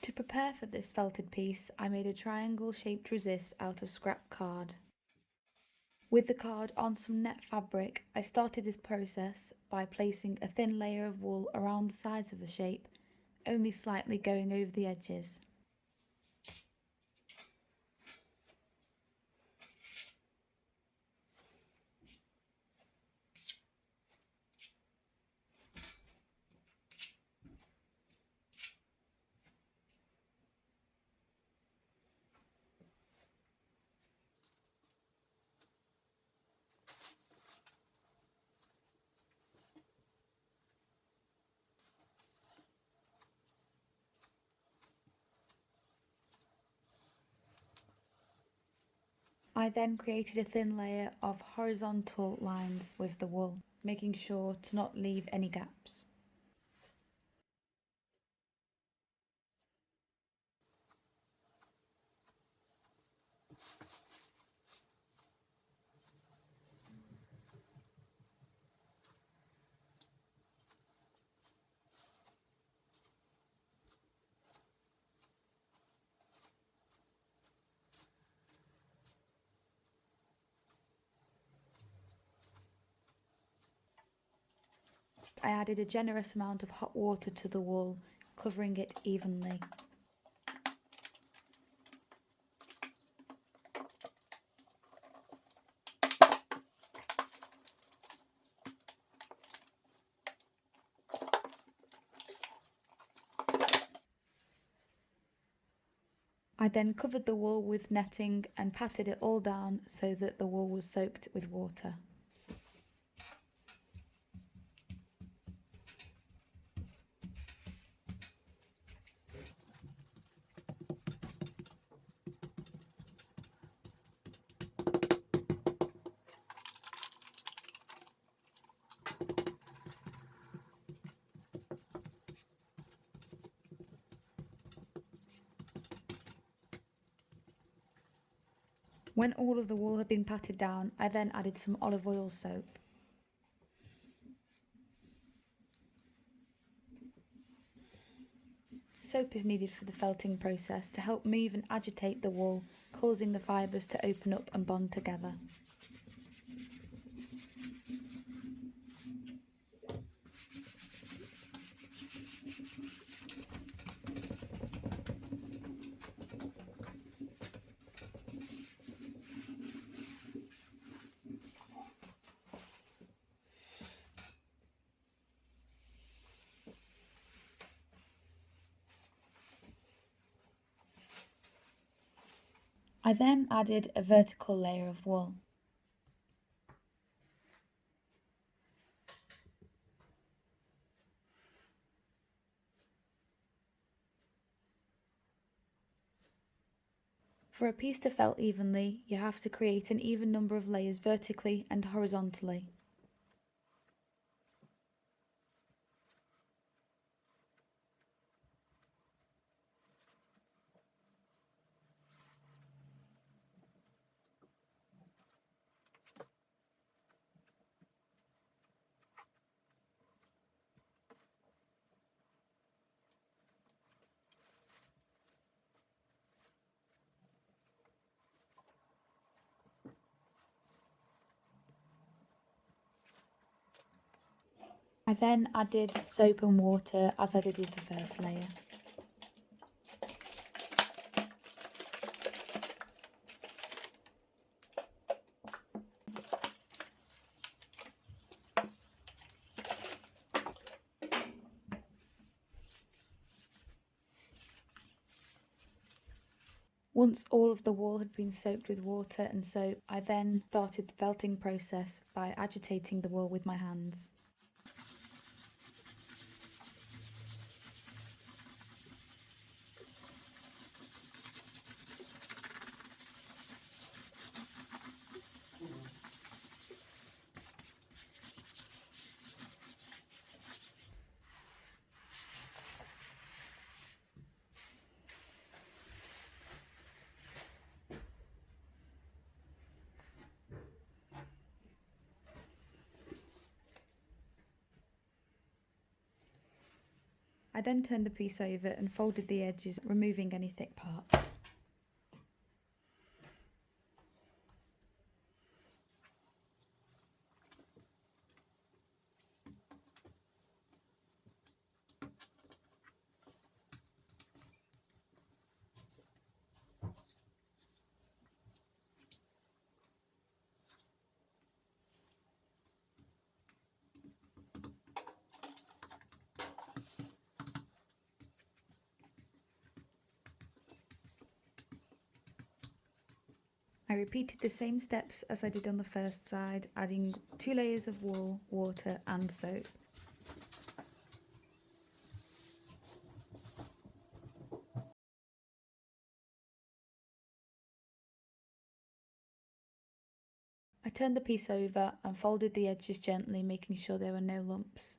To prepare for this felted piece, I made a triangle-shaped resist out of scrap card. With the card on some net fabric, I started this process by placing a thin layer of wool around the sides of the shape, only slightly going over the edges. I then created a thin layer of horizontal lines with the wool, making sure to not leave any gaps. I added a generous amount of hot water to the wool, covering it evenly. I then covered the wool with netting and patted it all down so that the wool was soaked with water. When all of the wool had been patted down, I then added some olive oil soap. Soap is needed for the felting process to help move and agitate the wool, causing the fibres to open up and bond together. I then added a vertical layer of wool. For a piece to felt evenly, you have to create an even number of layers vertically and horizontally. I then added soap and water as I did with the first layer. Once all of the wool had been soaked with water and soap, I then started the felting process by agitating the wool with my hands. I then turned the piece over and folded the edges, removing any thick parts. I repeated the same steps as I did on the first side, adding 2 layers of wool, water and soap. I turned the piece over and folded the edges gently, making sure there were no lumps.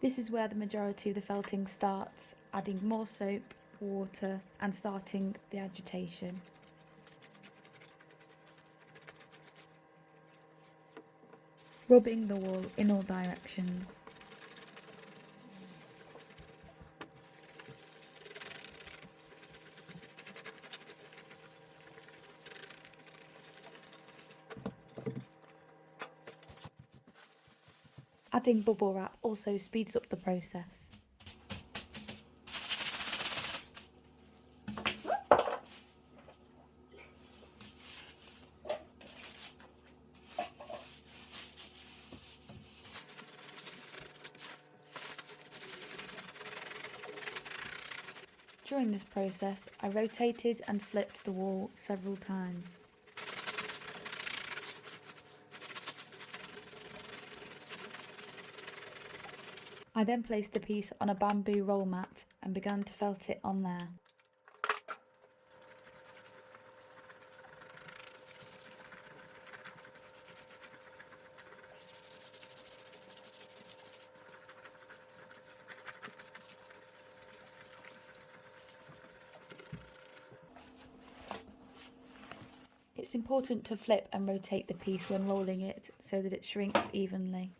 This is where the majority of the felting starts, adding more soap, water and starting the agitation. Rubbing the wool in all directions. Adding bubble wrap also speeds up the process. During this process, I rotated and flipped the wool several times. I then placed the piece on a bamboo roll mat and began to felt it on there. It's important to flip and rotate the piece when rolling it so that it shrinks evenly.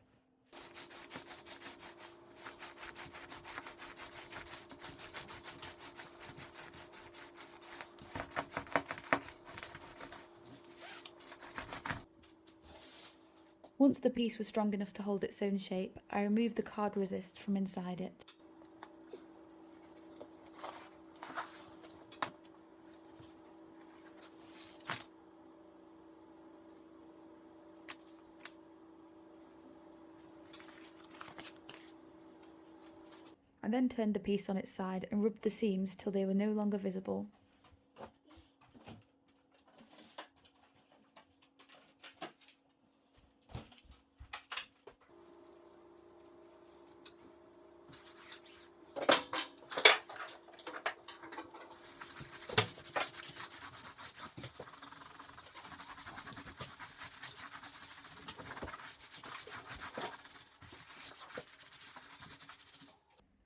Once the piece was strong enough to hold its own shape, I removed the card resist from inside it. I then turned the piece on its side and rubbed the seams till they were no longer visible.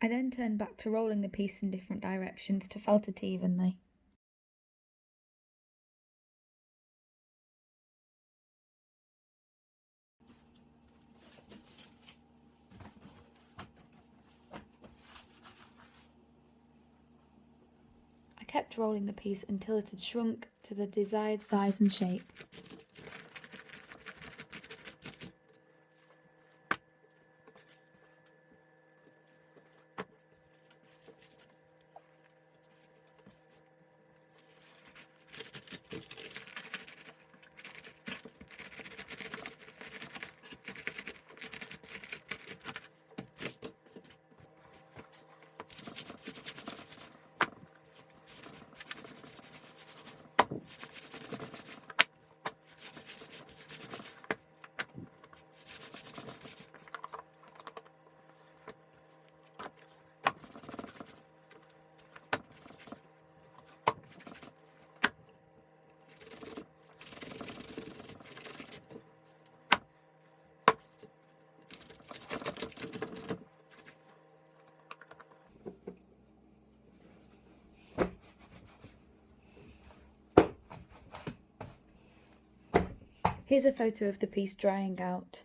I then turned back to rolling the piece in different directions to felt it evenly. I kept rolling the piece until it had shrunk to the desired size and shape. Here's a photo of the piece drying out.